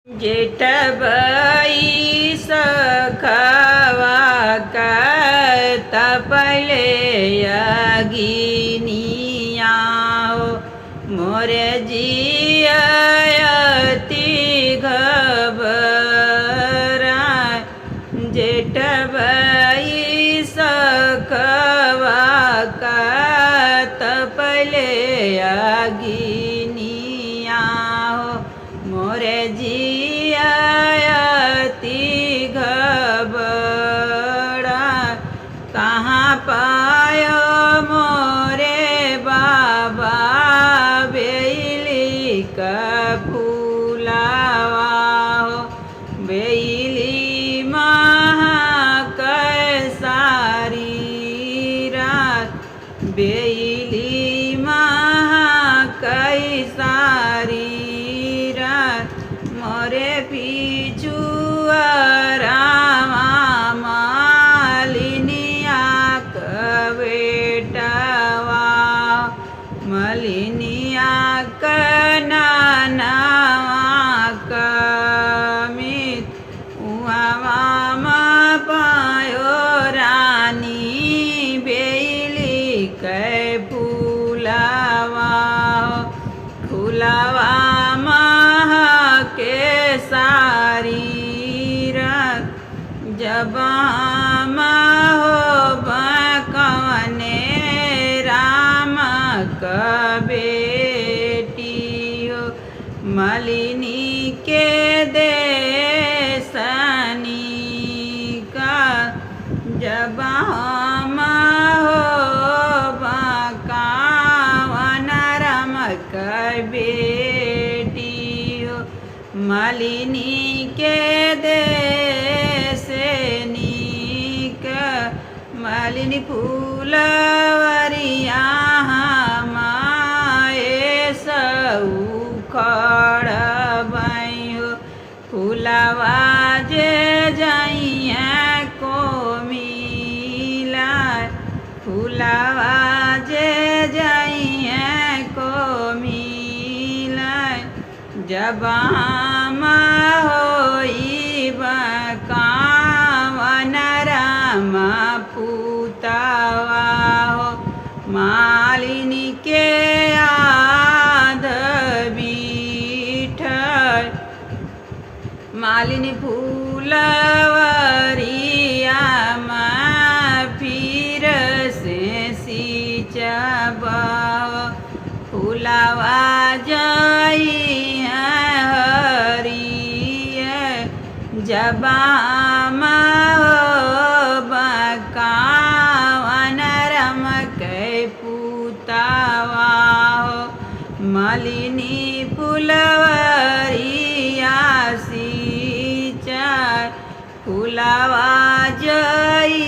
जेठबई सखवा तपले अगिनिया मोरे जियति घबरा जेठबई सखवा तपले अगिनिया मोरे जियति घबरा कहाँ पायो मोरे बाबा बेली का फूलावा बेली कैसारी रात बेली कैसारी मोरे पीछू रामा मालिनिया बेटवा मलिनिया नानवा कमित उमा पायो रानी बेली कै फूलावा फूलावा के सारी रात जब हो कवने राम का बेटी हो मलिनी के देसनी का जब हो कवन राम का बेटी मलिनी के देश नीक मलिनी फूलवरिया माए सौखड़ बहो फूलवा जे जाइए को मिला फूलवा जे जाइए को मिला जब होई कावन राम पूतवा हो मालिनी के आध बीठल मालिनी फूलवरिया फिर से सींचब फूलवा जाई जब कावन रम कै पूतवा हो मलिनी फुलवरिया सींचर फूलवा जई